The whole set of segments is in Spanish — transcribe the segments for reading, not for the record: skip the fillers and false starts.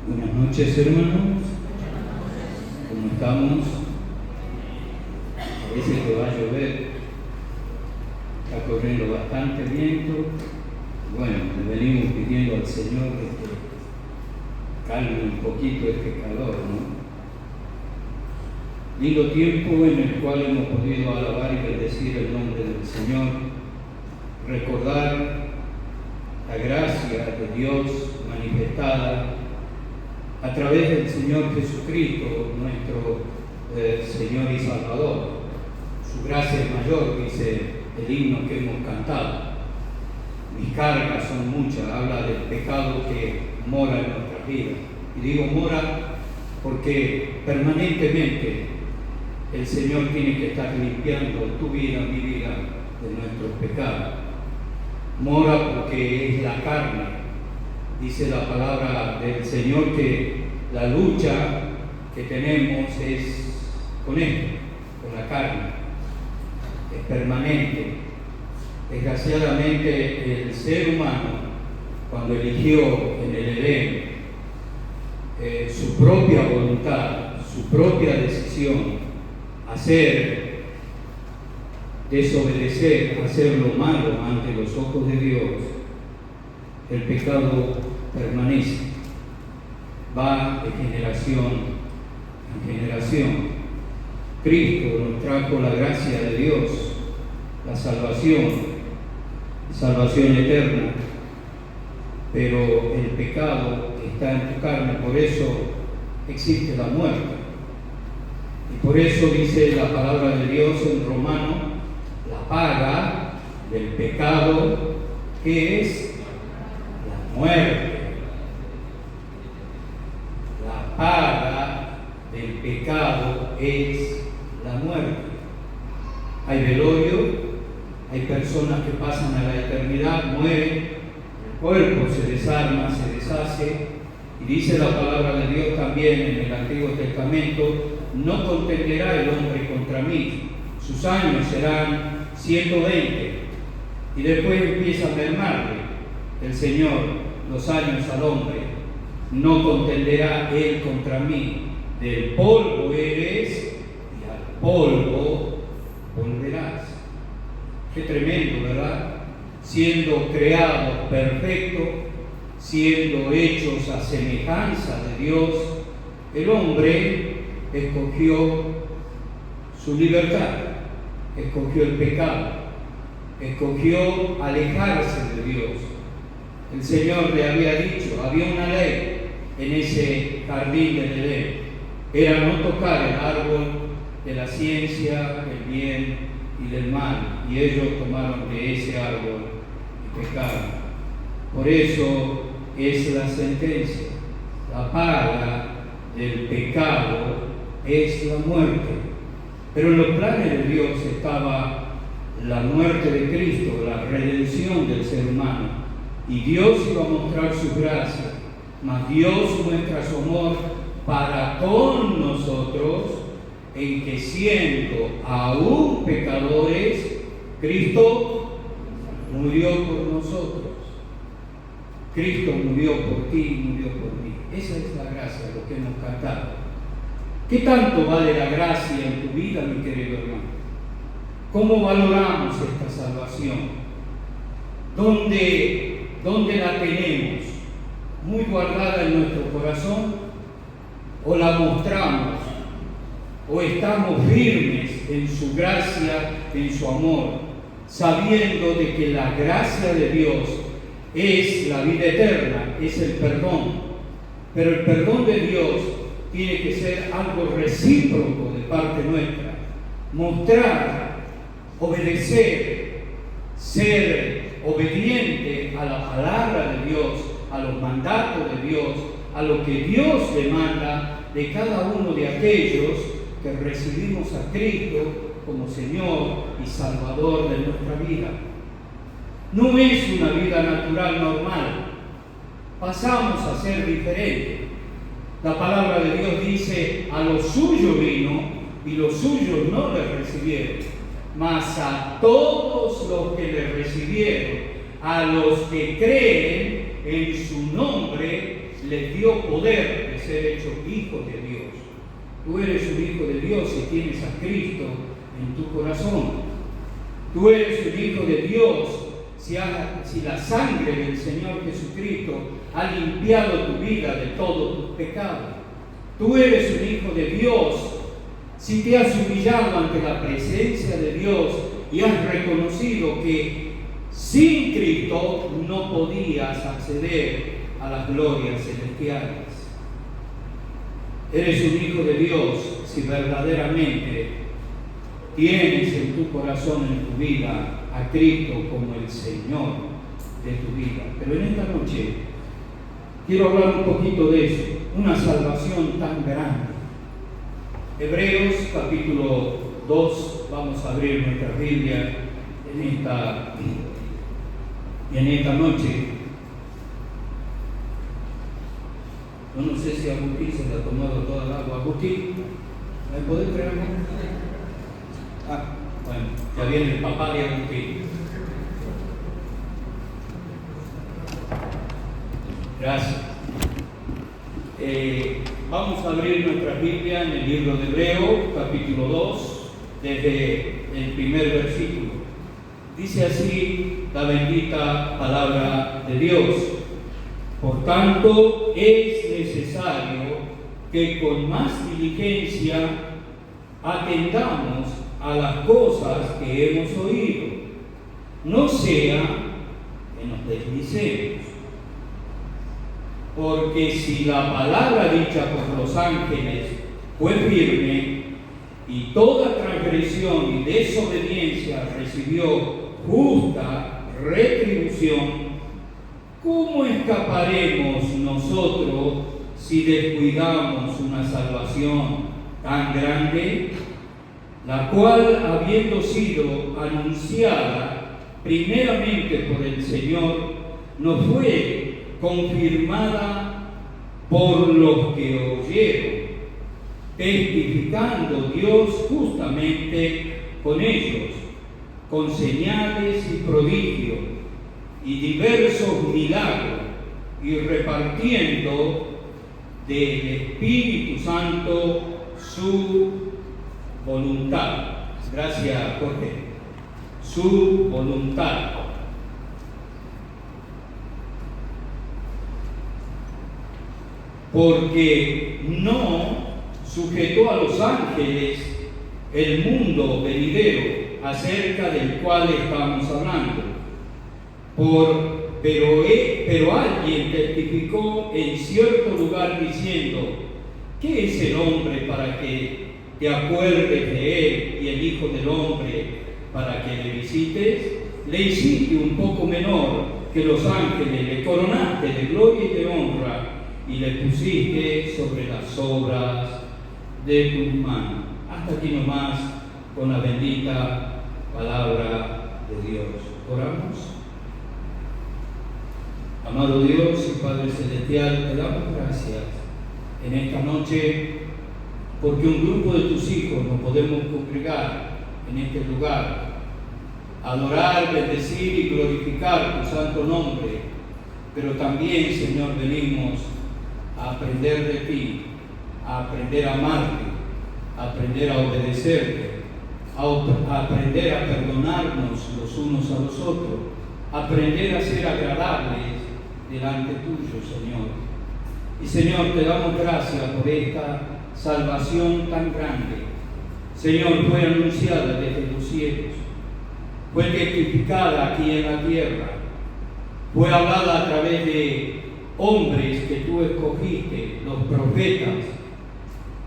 Buenas noches, hermanos. ¿Cómo estamos? Parece que va a llover. Está corriendo bastante viento. Bueno, le venimos pidiendo al Señor que calme un poquito este calor, ¿no? Lindo tiempo en el cual hemos podido alabar y bendecir el nombre del Señor, recordar la gracia de Dios manifestada a través del Señor Jesucristo, nuestro Señor y Salvador. Su gracia es mayor, dice el himno que hemos cantado. Mis cargas son muchas, habla del pecado que mora en nuestras vidas. Y digo mora porque permanentemente el Señor tiene que estar limpiando tu vida, mi vida, de nuestros pecados. Mora porque es la carne. Dice la palabra del Señor que la lucha que tenemos es con esto, con la carne. Es permanente. Desgraciadamente el ser humano, cuando eligió en el Edén su propia voluntad, su propia decisión, desobedecer, hacer lo malo ante los ojos de Dios, el pecado permanece, va de generación en generación. Cristo nos trajo la gracia de Dios, la salvación eterna, pero el pecado está en tu carne, por eso existe la muerte. Y por eso dice la palabra de Dios en Romanos, la paga del pecado, que es la muerte. La paga del pecado es la muerte. Hay velorio, hay personas que pasan a la eternidad, mueren, el cuerpo se desarma, se deshace, y dice la palabra de Dios también en el Antiguo Testamento: no contenderá el hombre contra mí, sus años serán 120, y después empieza a mermarle el Señor los años al hombre. No contenderá él contra mí, del polvo eres y al polvo volverás. Qué tremendo, ¿verdad? Siendo creados perfectos, siendo hechos a semejanza de Dios, el hombre escogió su libertad, escogió el pecado, escogió alejarse de Dios. El Señor le había dicho, había una ley en ese jardín del Edén, era no tocar el árbol de la ciencia, del bien y del mal, y ellos tomaron de ese árbol y pecaron. Por eso es la sentencia, la paga del pecado es la muerte. Pero en los planes de Dios estaba la muerte de Cristo, la redención del ser humano. Y Dios iba a mostrar su gracia, mas Dios muestra su amor para con nosotros, en que siendo aún pecadores, Cristo murió por nosotros. Cristo murió por ti, murió por mí. Esa es la gracia, lo que hemos cantado. ¿Qué tanto vale la gracia en tu vida, mi querido hermano? ¿Cómo valoramos esta salvación? ¿Dónde la tenemos? ¿Muy guardada en nuestro corazón? ¿O la mostramos? ¿O estamos firmes en su gracia, en su amor, sabiendo de que la gracia de Dios es la vida eterna, es el perdón? Pero el perdón de Dios tiene que ser algo recíproco de parte nuestra. Mostrar, obedecer, ser obediente a la palabra de Dios, a los mandatos de Dios, a lo que Dios demanda de cada uno de aquellos que recibimos a Cristo como Señor y Salvador de nuestra vida. No es una vida natural normal. Pasamos a ser diferentes. La palabra de Dios dice: a los suyos vino y los suyos no le recibieron, mas a todos los que le recibieron, a los que creen en su nombre, les dio poder de ser hechos hijos de Dios. Tú eres un hijo de Dios si tienes a Cristo en tu corazón. Tú eres un hijo de Dios si la sangre del Señor Jesucristo ha limpiado tu vida de todos tus pecados. Tú eres un hijo de Dios si te has humillado ante la presencia de Dios y has reconocido que sin Cristo no podías acceder a las glorias celestiales. Eres un hijo de Dios si verdaderamente tienes en tu corazón, en tu vida, a Cristo como el Señor de tu vida. Pero en esta noche quiero hablar un poquito de eso, una salvación tan grande. Hebreos capítulo 2, vamos a abrir nuestra Biblia en esta noche. Yo no sé si Agustín se le ha tomado toda el agua. Agustín, ¿me podés traer algo? Bueno, ya viene el papá de Agustín. Gracias. Vamos a abrir nuestra Biblia en el libro de Hebreos, capítulo 2, desde el primer versículo. Dice así la bendita palabra de Dios. Por tanto, es necesario que con más diligencia atendamos a las cosas que hemos oído, no sea que nos deslicemos. Porque si la palabra dicha por los ángeles fue firme, y toda transgresión y desobediencia recibió justa retribución, ¿cómo escaparemos nosotros si descuidamos una salvación tan grande, la cual, habiendo sido anunciada primeramente por el Señor, nos fue confirmada por los que oyeron, testificando Dios justamente con ellos, con señales y prodigios y diversos milagros, y repartiendo del Espíritu Santo su voluntad. Gracias, Jorge. Su voluntad. Porque no sujetó a los ángeles el mundo venidero acerca del cual estamos hablando. Pero alguien testificó en cierto lugar diciendo: ¿qué es el hombre para que te acuerdes de él, y el Hijo del Hombre para que le visites? Le hiciste un poco menor que los ángeles, le coronaste de gloria y de honra, y le pusiste sobre las obras de tus manos. Hasta aquí nomás con la bendita palabra de Dios. Oramos. Amado Dios y Padre Celestial, te damos gracias en esta noche porque un grupo de tus hijos nos podemos congregar en este lugar, adorar, bendecir y glorificar tu santo nombre, pero también, Señor, venimos a aprender de ti, a aprender a amarte, a aprender a obedecerte, a aprender a perdonarnos los unos a los otros, a aprender a ser agradables delante tuyo, Señor. Y Señor, te damos gracias por esta salvación tan grande. Señor, fue anunciada desde los cielos, fue testificada aquí en la tierra, fue hablada a través de hombres que tú escogiste, los profetas,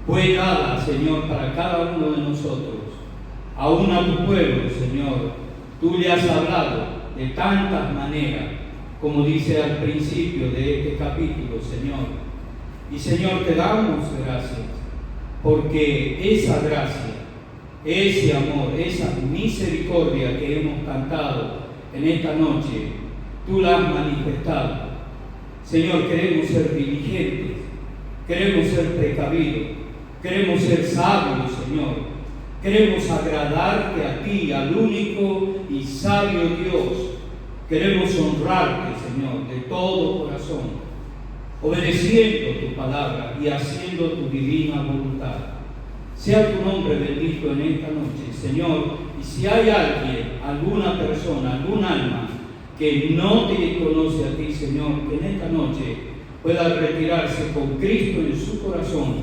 fue dada, Señor, para cada uno de nosotros, aún a tu pueblo, Señor. Tú le has hablado de tantas maneras, como dice al principio de este capítulo, Señor. Y Señor, te damos gracias, porque esa gracia, ese amor, esa misericordia que hemos cantado en esta noche, tú la has manifestado. Señor, queremos ser diligentes, queremos ser precavidos, queremos ser sabios, Señor. Queremos agradarte a ti, al único y sabio Dios. Queremos honrarte, Señor, de todo corazón, obedeciendo tu palabra y haciendo tu divina voluntad. Sea tu nombre bendito en esta noche, Señor. Y si hay alguien, alguna persona, algún alma que no te conoce a ti, Señor, que en esta noche pueda retirarse con Cristo en su corazón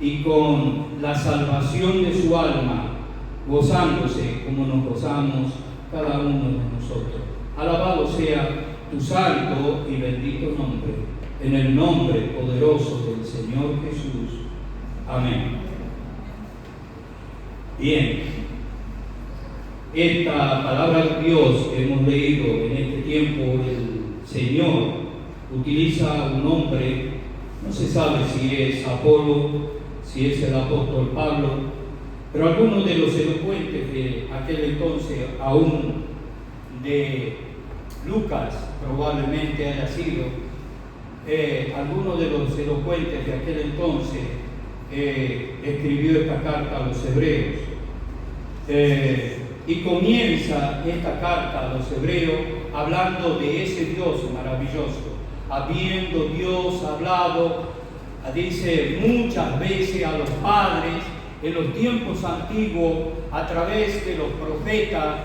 y con la salvación de su alma, gozándose como nos gozamos cada uno de nosotros. Alabado sea tu santo y bendito nombre, en el nombre poderoso del Señor Jesús. Amén. Bien, esta palabra de Dios que hemos leído en este tiempo, el Señor utiliza un nombre, no se sabe si es Apolo, si es el apóstol Pablo, pero algunos de los elocuentes de aquel entonces, aún de Lucas probablemente haya sido, algunos de los elocuentes de aquel entonces escribió esta carta a los hebreos. Y comienza esta carta a los hebreos hablando de ese Dios maravilloso. Habiendo Dios hablado, dice, muchas veces a los padres en los tiempos antiguos a través de los profetas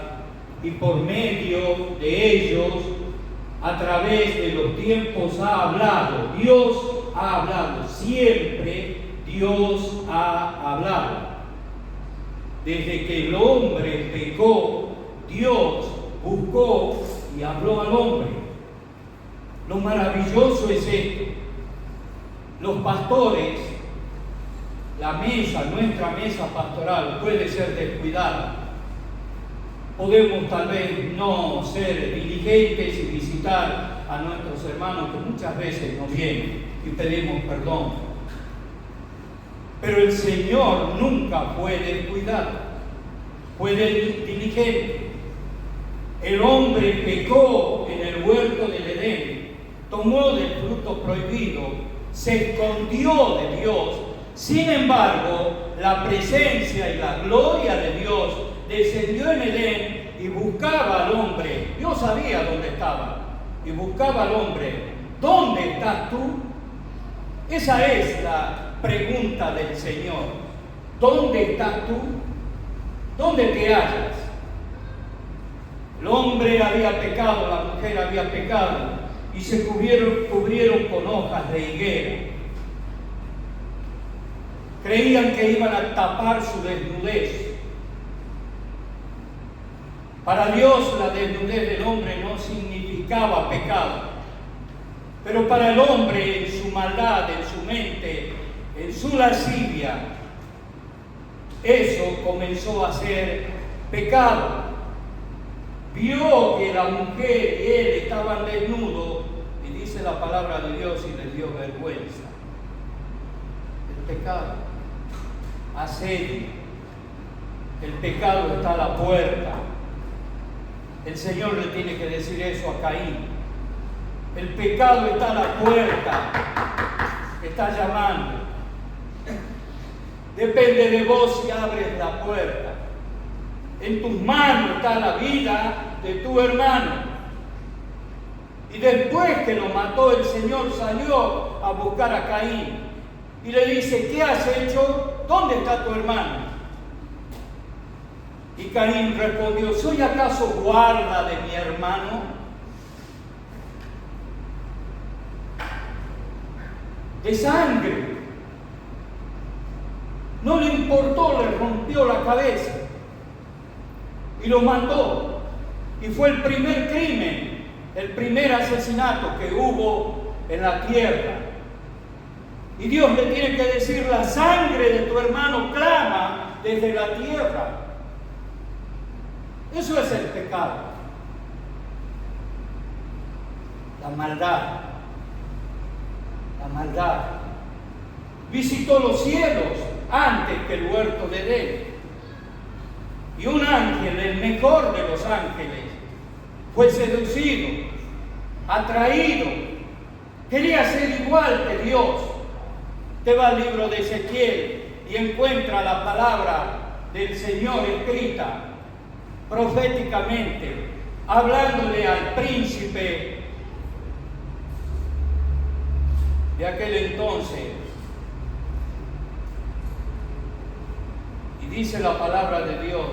y por medio de ellos, a través de los tiempos ha hablado. Dios ha hablado, siempre Dios ha hablado. Desde que el hombre pecó, Dios buscó y habló al hombre. Lo maravilloso es esto. Los pastores, la mesa, nuestra mesa pastoral puede ser descuidada. Podemos tal vez no ser diligentes y visitar a nuestros hermanos que muchas veces nos vienen y pedimos perdón. Pero el Señor nunca fue descuidado, fue diligente. El hombre pecó en el huerto del Edén, tomó del fruto prohibido, se escondió de Dios. Sin embargo, la presencia y la gloria de Dios descendió en Edén y buscaba al hombre. Dios sabía dónde estaba y buscaba al hombre. ¿Dónde estás tú? Esa es la pregunta del Señor. ¿Dónde estás tú? ¿Dónde te hallas? El hombre había pecado, la mujer había pecado y se cubrieron con hojas de higuera. Creían que iban a tapar su desnudez. Para Dios la desnudez del hombre no significaba pecado, pero para el hombre en su maldad, en su mente, en su lascivia, eso comenzó a ser pecado. Vio que la mujer y él estaban desnudos y dice la palabra de Dios y les dio vergüenza. El pecado, asedio, el pecado está a la puerta. El Señor le tiene que decir eso a Caín. El pecado está a la puerta, está llamando. Depende de vos si abres la puerta. En tus manos está la vida de tu hermano. Y después que lo mató, el Señor salió a buscar a Caín y le dice, ¿qué has hecho? ¿Dónde está tu hermano? Y Caín respondió, ¿soy acaso guarda de mi hermano? De sangre. No le importó, le rompió la cabeza y lo mató. Y fue el primer crimen, el primer asesinato que hubo en la tierra. Y Dios le tiene que decir, la sangre de tu hermano clama desde la tierra. Eso es el pecado. La maldad. La maldad. Visitó los cielos antes que el huerto de Edén. Y un ángel, el mejor de los ángeles, fue seducido, atraído, quería ser igual que Dios. Te va al libro de Ezequiel y encuentra la palabra del Señor escrita proféticamente, hablándole al príncipe de aquel entonces. Y dice la palabra de Dios: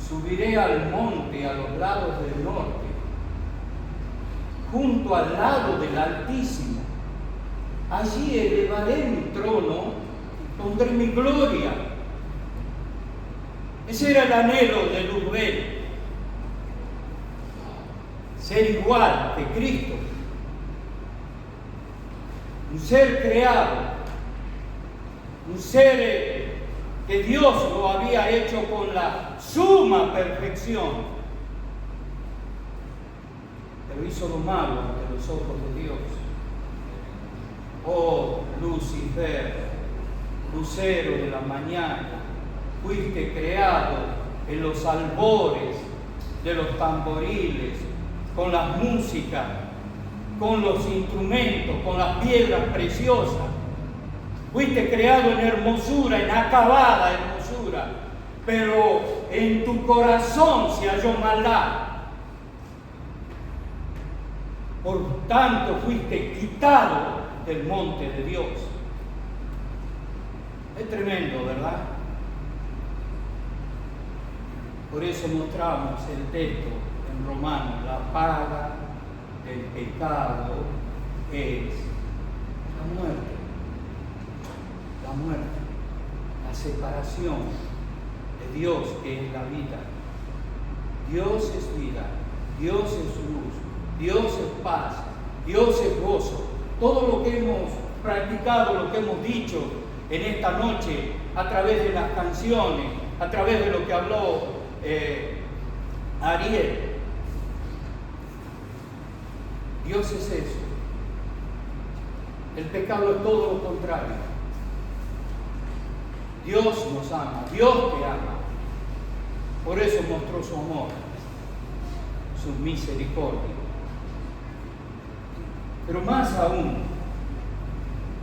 subiré al monte a los lados del norte, junto al lado del Altísimo. Allí elevaré mi trono y pondré mi gloria. Ese era el anhelo de Luzbel, ser igual que Cristo, un ser creado, un ser que Dios lo había hecho con la suma perfección, pero hizo lo malo ante los ojos de Dios. Oh Lucifer, lucero de la mañana, fuiste creado en los albores de los tamboriles, con las músicas, con los instrumentos, con las piedras preciosas. Fuiste creado en hermosura, en acabada hermosura, pero en tu corazón se halló maldad. Por tanto, fuiste quitado del monte de Dios. Es tremendo, ¿verdad? Por eso mostramos el texto en Romanos: la paga del pecado es la muerte. La muerte, la separación de Dios, que es la vida. Dios es vida, Dios es luz, Dios es paz, Dios es gozo. Todo lo que hemos practicado, lo que hemos dicho en esta noche, a través de las canciones, a través de lo que habló Ariel. Dios es eso. El pecado es todo lo contrario. Dios nos ama, Dios te ama. Por eso mostró su amor, su misericordia. Pero más aún,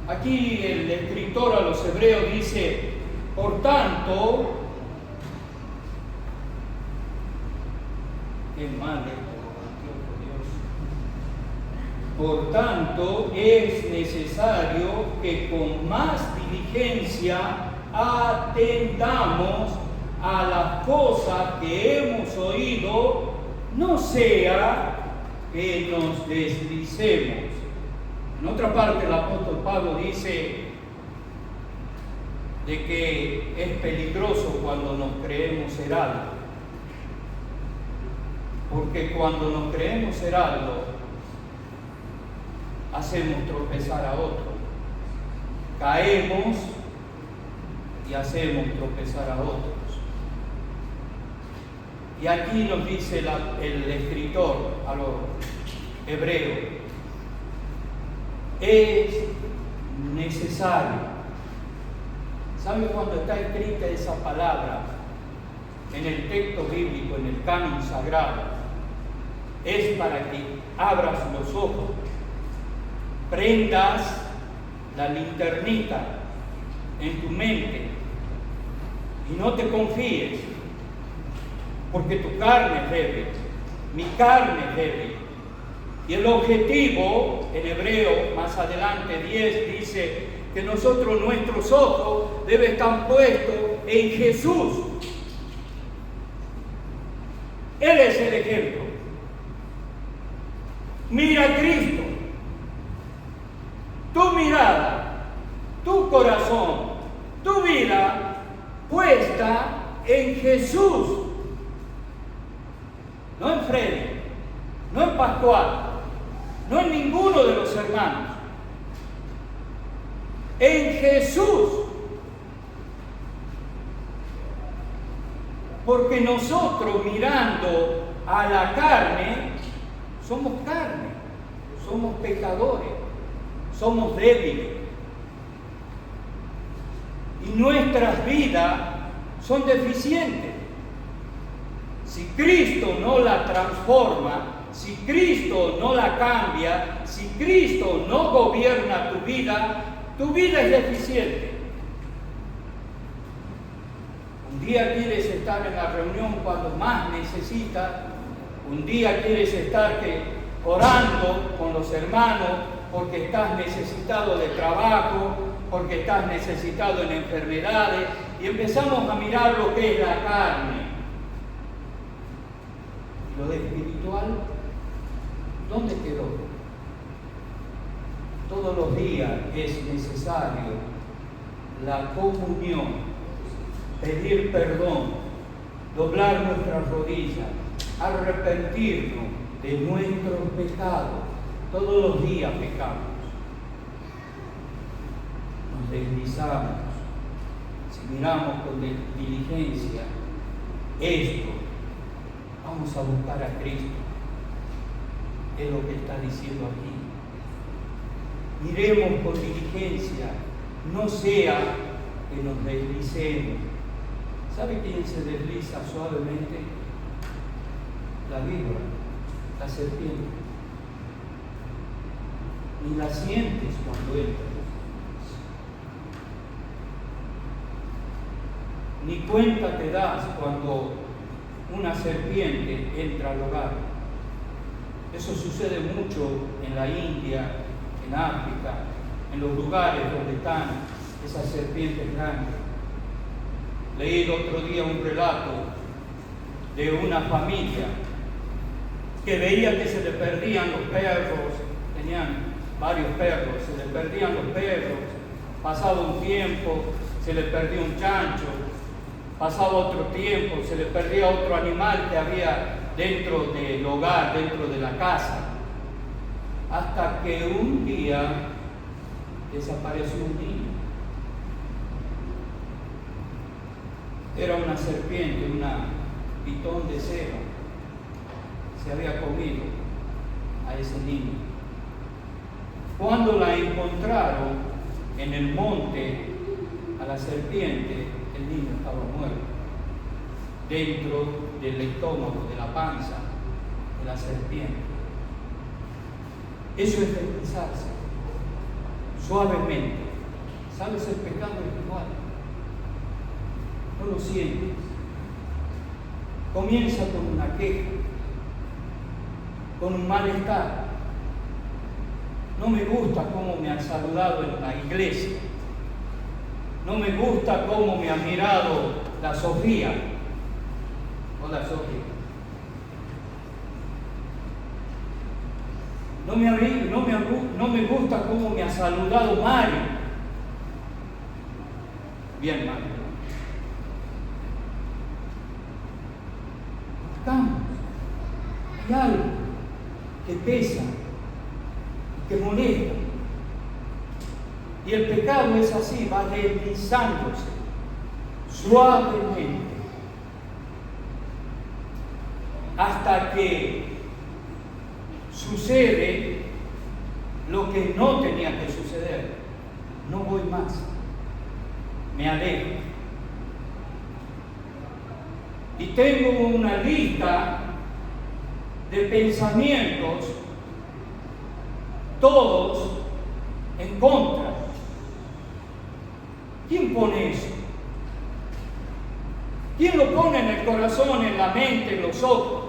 aquí el escritor a los hebreos dice: por tanto, qué mal esto, por tanto es necesario que con más diligencia atendamos a las cosas que hemos oído, no sea que nos deslicemos. En otra parte el apóstol Pablo dice de que es peligroso cuando nos creemos ser algo, porque cuando nos creemos ser algo hacemos tropezar a otro, caemos y hacemos tropezar a otros. Y aquí nos dice el escritor a los hebreos: es necesario. ¿Sabe cuando está escrita esa palabra en el texto bíblico, en el canon sagrado? Es para que abras los ojos, prendas la linternita en tu mente y no te confíes, porque tu carne es débil, mi carne es débil. Y el objetivo, en Hebreo, más adelante 10, dice que nuestros ojos deben estar puestos en Jesús. Él es el ejemplo. Mira a Cristo. Tu mirada, tu corazón, tu vida puesta en Jesús. No en Freddy, no en Pascual, no en ninguno de los hermanos. En Jesús. Porque nosotros, mirando a la carne, somos carne, somos pecadores, somos débiles. Y nuestras vidas son deficientes. Si Cristo no la transforma, si Cristo no la cambia, si Cristo no gobierna tu vida es deficiente. Un día quieres estar en la reunión cuando más necesitas, un día quieres estar orando con los hermanos, porque estás necesitado de trabajo, porque estás necesitado en enfermedades, y empezamos a mirar lo que es la carne. Lo de espiritual, ¿dónde quedó? Todos los días es necesario la comunión, pedir perdón, doblar nuestras rodillas, arrepentirnos de nuestros pecados. Todos los días pecamos, nos deslizamos. Si miramos con diligencia esto, vamos a buscar a Cristo. Es lo que está diciendo aquí. Miremos con diligencia, no sea que nos deslicemos. ¿Sabe quién se desliza suavemente? La víbora, la serpiente. Ni la sientes cuando entra. Ni cuenta te das cuando una serpiente entra al hogar. Eso sucede mucho en la India, en África, en los lugares donde están esas serpientes grandes. Leí el otro día un relato de una familia que veía que se le perdían los perros, tenían varios perros, se le perdían los perros, pasaba un tiempo, se le perdía un chancho, pasaba otro tiempo, se le perdía otro animal que había dentro del hogar, dentro de la casa, hasta que un día desapareció un niño. Era una serpiente, una pitón de cera, se había comido a ese niño. Cuando la encontraron en el monte, a la serpiente, el niño estaba muerto, dentro del estómago, de la panza de la serpiente. Eso es deslizarse, suavemente. ¿Sabes el pecado espiritual? No lo sientes. Comienza con una queja, con un malestar. No me gusta cómo me han saludado en la iglesia. No me gusta cómo me ha mirado la Sofía. Hola, Sofía. No me gusta cómo me ha saludado Mario. Bien, Mario. Buscamos. Hay algo que pesa, que molesta. Y el pecado es así, va deslizándose suavemente hasta que sucede lo que no tenía que suceder. No voy más, me alejo. Y tengo una lista de pensamientos, todos en contra. ¿Quién pone eso? ¿Quién lo pone en el corazón, en la mente, en los ojos?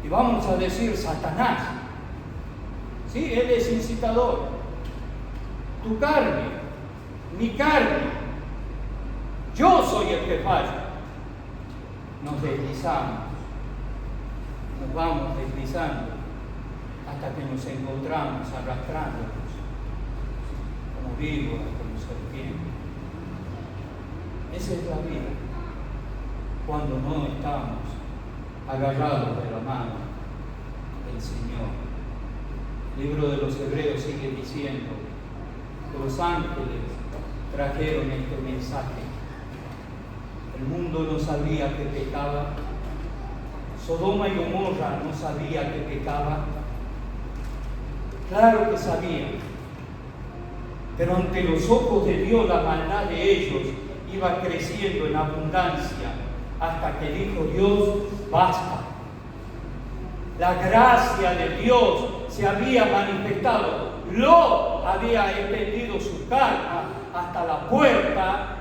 Y vamos a decir Satanás. Sí, él es incitador. Tu carne, mi carne. Yo soy el que falla. Nos deslizamos. Nos vamos deslizando hasta que nos encontramos arrastrándonos como víboras, como serpientes. Esa es la vida, cuando no estamos agarrados de la mano del Señor. El libro de los Hebreos sigue diciendo que los ángeles trajeron este mensaje. El mundo no sabía que pecaba, Sodoma y Gomorra no sabía que pecaba. Claro que sabían, pero ante los ojos de Dios la maldad de ellos iba creciendo en abundancia hasta que dijo Dios, basta. La gracia de Dios se había manifestado. Lot había extendido su carga hasta la puerta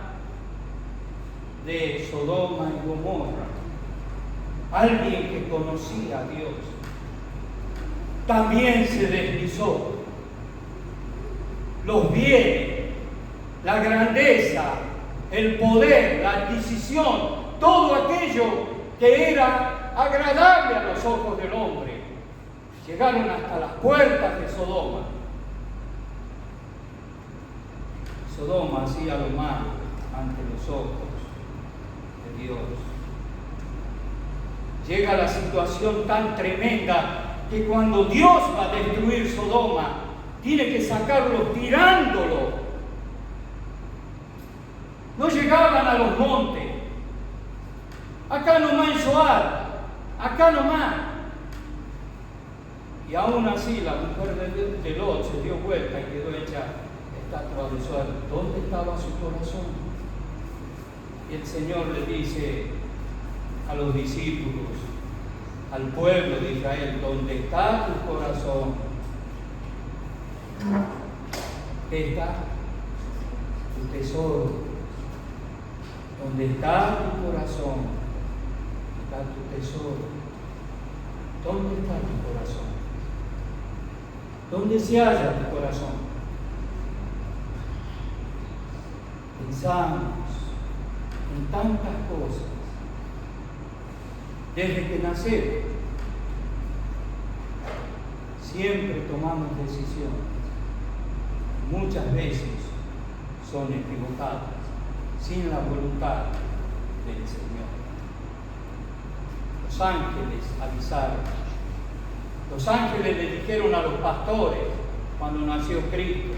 de Sodoma y Gomorra. Alguien que conocía a Dios. también se deslizó. Los bienes, la grandeza, el poder, la adquisición, todo aquello que era agradable a los ojos del hombre, llegaron hasta las puertas de Sodoma. Sodoma hacía lo malo ante los ojos de Dios. Llega la situación tan tremenda que cuando Dios va a destruir Sodoma, tiene que sacarlo tirándolo. No llegaban a los montes. Acá nomás en Zoar, acá nomás. Y aún así la mujer de Lot se dio vuelta y quedó hecha estatua de Zoar. ¿Dónde estaba su corazón? Y el Señor le dice a los discípulos, al pueblo de Israel, ¿dónde está tu corazón? Está tu tesoro. Donde está tu corazón, está tu tesoro. ¿Dónde está tu corazón? ¿Dónde se halla tu corazón? Pensamos en tantas cosas desde que nacemos. Siempre tomamos decisiones. Muchas veces son equivocadas, sin la voluntad del Señor. Los ángeles avisaron. Los ángeles le dijeron a los pastores cuando nació Cristo.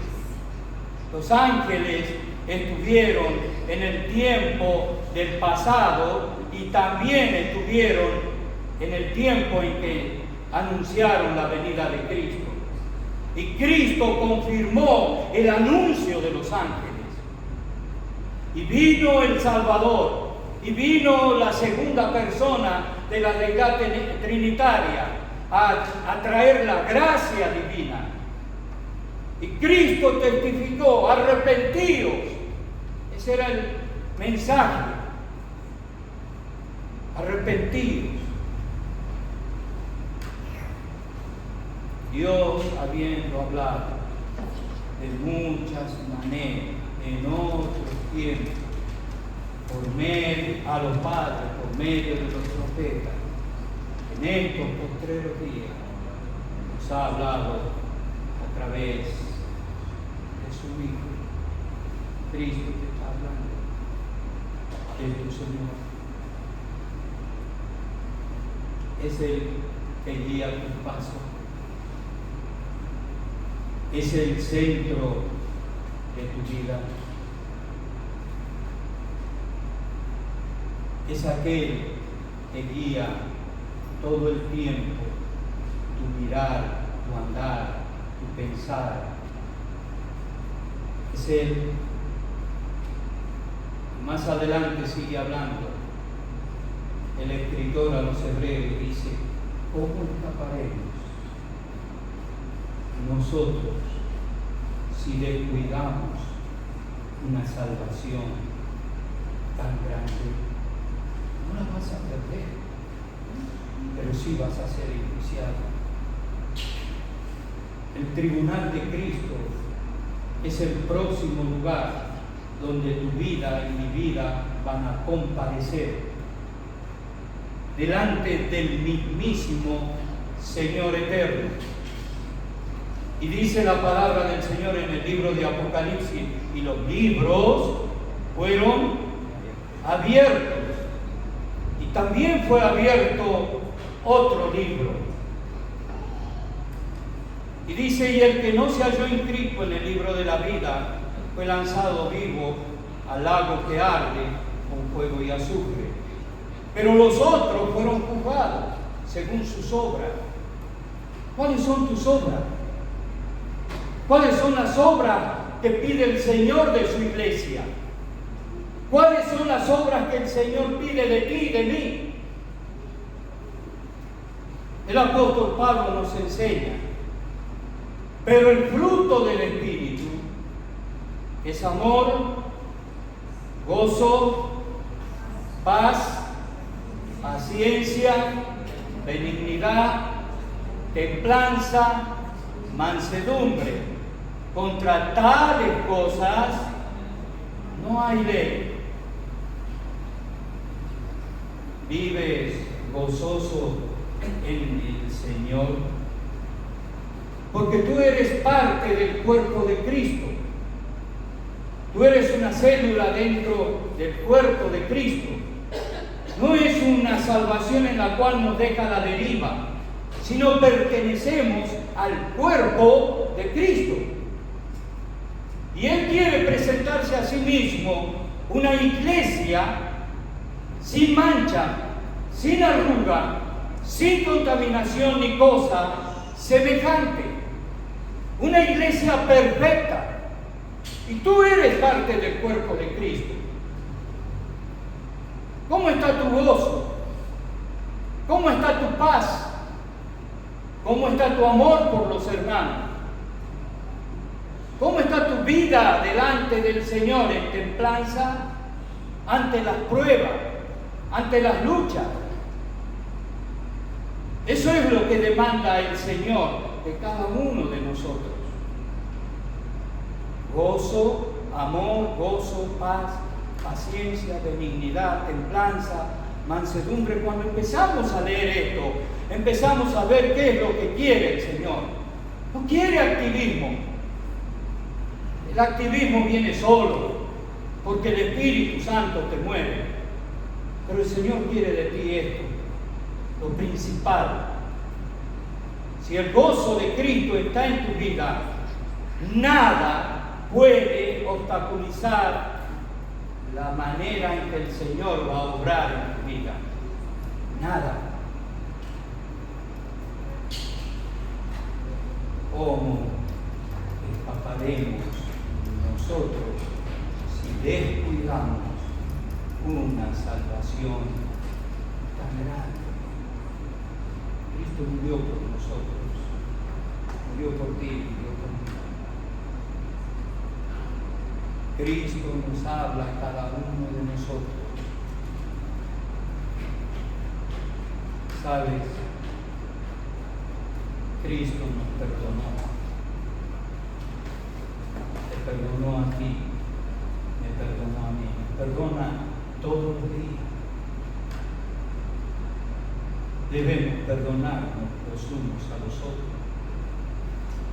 Los ángeles estuvieron en el tiempo del pasado y también estuvieron en el tiempo en que anunciaron la venida de Cristo. Y Cristo confirmó el anuncio de los ángeles. Y vino el Salvador, y vino la segunda persona de la deidad trinitaria a traer la gracia divina. Y Cristo testificó, arrepentíos. Ese era el mensaje. Arrepentíos. Dios, habiendo hablado de muchas maneras, en otros tiempos, por medio a los padres, por medio de los profetas, en estos postreros días, nos ha hablado a través de su Hijo. Cristo te está hablando, de tu Señor. Es Él que guía tus pasos. Es el centro de tu vida. Es aquel que guía todo el tiempo tu mirar, tu andar, tu pensar. Es Él. Más adelante sigue hablando. El escritor a los hebreos dice, ¿cómo escaparemos nosotros si descuidamos una salvación tan grande? No la vas a perder, pero sí vas a ser enjuiciado. El tribunal de Cristo es el próximo lugar donde tu vida y mi vida van a comparecer delante del mismísimo Señor eterno. Y dice la palabra del Señor en el libro de Apocalipsis, y los libros fueron abiertos. Y también fue abierto otro libro. Y dice, y el que no se halló inscrito en el libro de la vida fue lanzado vivo al lago que arde con fuego y azufre. Pero los otros fueron juzgados según sus obras. ¿Cuáles son tus obras? ¿Cuáles son las obras que pide el Señor de su iglesia? ¿Cuáles son las obras que el Señor pide de ti y de mí? El apóstol Pablo nos enseña, pero el fruto del Espíritu es amor, gozo, paz, paciencia, benignidad, templanza, mansedumbre. Contra tales cosas no hay ley. ¿Vives gozoso en el Señor? Porque tú eres parte del cuerpo de Cristo. Tú eres una célula dentro del cuerpo de Cristo. No es una salvación en la cual nos deja la deriva, sino pertenecemos al cuerpo de Cristo. Y Él quiere presentarse a sí mismo una iglesia sin mancha, sin arruga, sin contaminación ni cosa semejante. Una iglesia perfecta. Y tú eres parte del cuerpo de Cristo. ¿Cómo está tu gozo? ¿Cómo está tu paz? ¿Cómo está tu amor por los hermanos? ¿Cómo está tu vida delante del Señor en templanza ante las pruebas, ante las luchas? Eso es lo que demanda el Señor de cada uno de nosotros. Gozo, amor, gozo, paz, paciencia, benignidad, templanza, mansedumbre. Cuando empezamos a leer esto, empezamos a ver qué es lo que quiere el Señor. No quiere activismo. El activismo viene solo, porque el Espíritu Santo te mueve. Pero el Señor quiere de ti esto, lo principal. Si el gozo de Cristo está en tu vida, nada puede obstaculizar la manera en que el Señor va a obrar en tu vida. Nada. ¿Cómo escaparemos nosotros si descuidamos una salvación tan grande? Cristo murió por nosotros, murió por ti, murió por mí. Cristo nos habla a cada uno de nosotros. ¿Sabes? Cristo nos perdonó. Te perdonó a ti, me perdonó a mí, me perdona todos los días. Debemos perdonarnos los unos a los otros.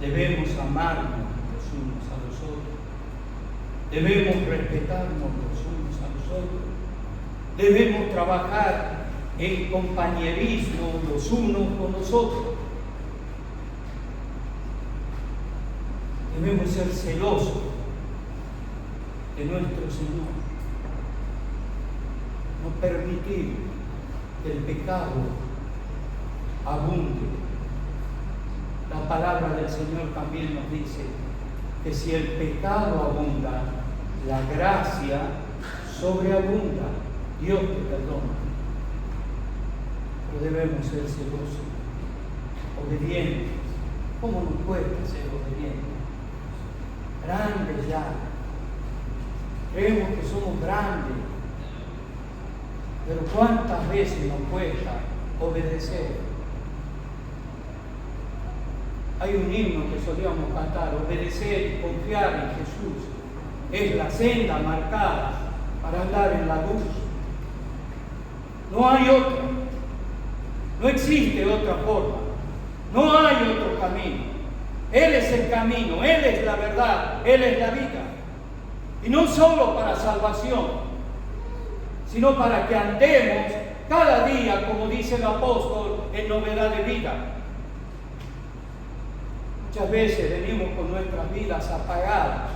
Debemos amarnos los unos a los otros. Debemos respetarnos los unos a los otros. Debemos trabajar en compañerismo los unos con los otros. Debemos ser celosos de nuestro Señor. No permitir que el pecado abunde. La palabra del Señor también nos dice que si el pecado abunda, la gracia sobreabunda. Dios te perdona. Pero debemos ser celosos, obedientes. ¿Cómo nos cuesta ser obedientes? Grandes ya. Creemos que somos grandes. Pero ¿cuántas veces nos cuesta obedecer? Hay un himno que solíamos cantar: obedecer y confiar en Jesús es la senda marcada para andar en la luz. No hay otra, no existe otra forma, no hay otro camino. Él es el camino, Él es la verdad, Él es la vida. Y no solo para salvación, sino para que andemos cada día, como dice el apóstol, en novedad de vida. Muchas veces venimos con nuestras vidas apagadas,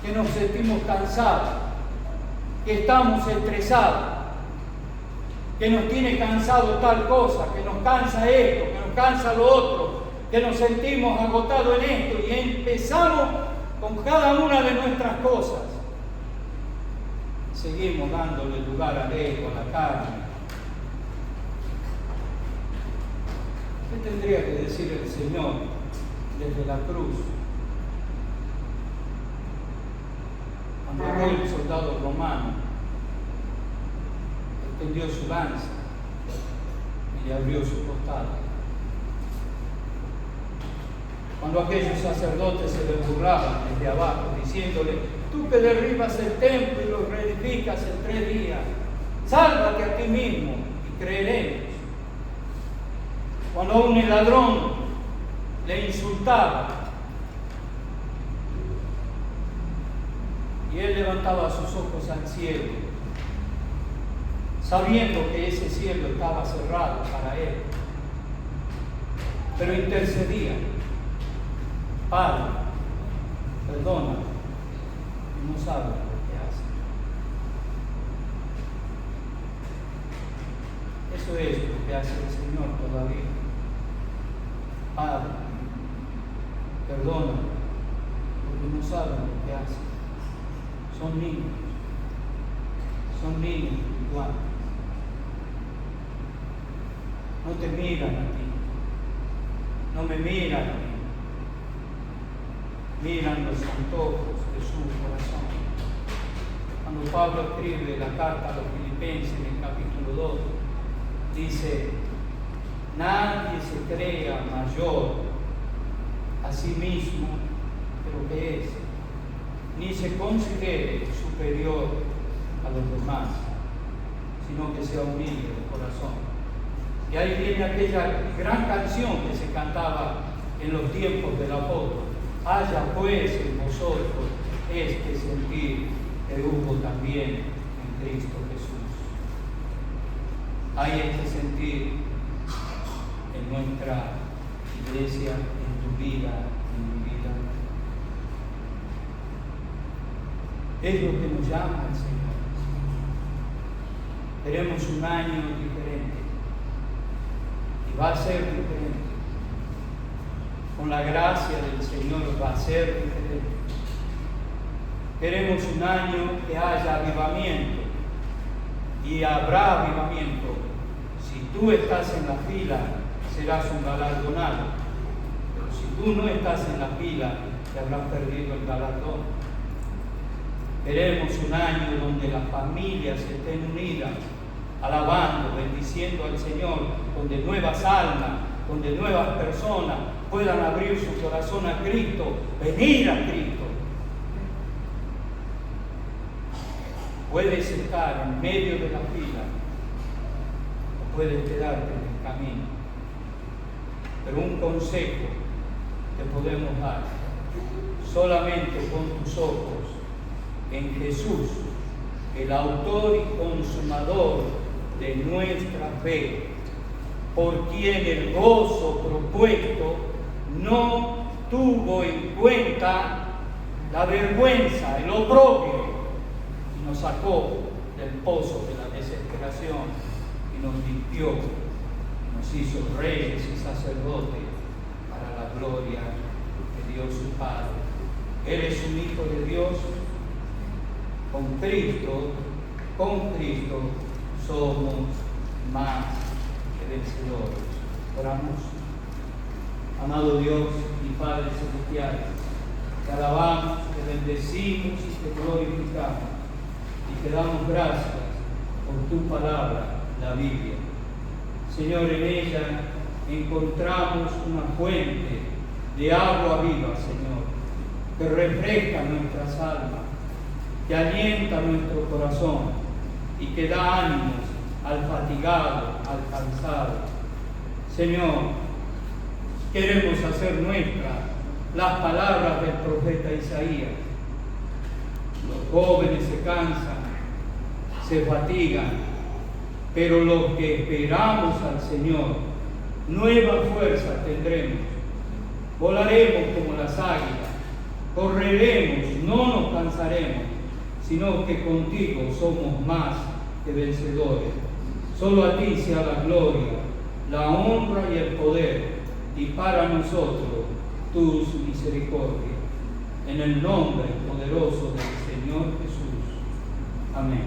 que nos sentimos cansados, que estamos estresados, que nos tiene cansado tal cosa, que nos cansa esto, que nos cansa lo otro, que nos sentimos agotados en esto, y empezamos con cada una de nuestras cosas. Seguimos dándole lugar al ego, a la carne. ¿Qué tendría que decir el Señor desde la cruz? Cuando aquel soldado romano extendió su lanza y le abrió su costado. Cuando aquellos sacerdotes se le burlaban desde abajo, diciéndole: tú que derribas el templo y lo reedificas en 3 días, sálvate a ti mismo y creeremos. Cuando aún el ladrón le insultaba y él levantaba sus ojos al cielo, sabiendo que ese cielo estaba cerrado para él, pero intercedía: Padre, perdona, no sabe lo que hace. Eso es lo que hace el Señor todavía. Padre, perdona, porque no saben lo que hacen. Son niños espirituales. No te miran a ti, no me miran a mí, miran los antojos de su corazón. Cuando Pablo escribe la carta a los Filipenses en el capítulo 2, dice: nadie se crea mayor a sí mismo de lo que es, ni se considere superior a los demás, sino que sea humilde de corazón. Y ahí viene aquella gran canción que se cantaba en los tiempos del apóstol: haya pues en vosotros este sentir que hubo también en Cristo Jesús. Hay este sentir en nuestra iglesia, en tu vida, en mi vida. Es lo que nos llama el Señor. Queremos un año diferente, y va a ser diferente. Con la gracia del Señor va a ser diferente. Queremos un año que haya avivamiento, y habrá avivamiento. Si tú estás en la fila, serás un galardonado, pero si tú no estás en la fila, te habrás perdido el galardón. Queremos un año donde las familias estén unidas, alabando, bendiciendo al Señor, donde nuevas almas, donde nuevas personas puedan abrir su corazón a Cristo, venir a Cristo. Puedes estar en medio de la fila o puedes quedarte en el camino. Pero un consejo te podemos dar: solamente pon tus ojos en Jesús, el autor y consumador de nuestra fe, por quien el gozo propuesto no tuvo en cuenta la vergüenza, el oprobio, y nos sacó del pozo de la desesperación y nos limpió, nos hizo reyes y sacerdotes para la gloria de Dios su Padre. Eres un hijo de Dios. Con Cristo somos más que vencedores. Oramos. Amado Dios y Padre Celestial, te alabamos, te bendecimos y te glorificamos, y te damos gracias por tu palabra, la Biblia. Señor, en ella encontramos una fuente de agua viva, Señor, que refresca nuestras almas, que alienta nuestro corazón y que da ánimos al fatigado, al cansado. Señor, queremos hacer nuestras las palabras del profeta Isaías: los jóvenes se cansan, se fatigan, pero los que esperamos al Señor, nueva fuerza tendremos. Volaremos como las águilas, correremos, no nos cansaremos, sino que contigo somos más que vencedores. Solo a ti sea la gloria, la honra y el poder, y para nosotros tus misericordias. En el nombre poderoso del Señor Jesús. Amén.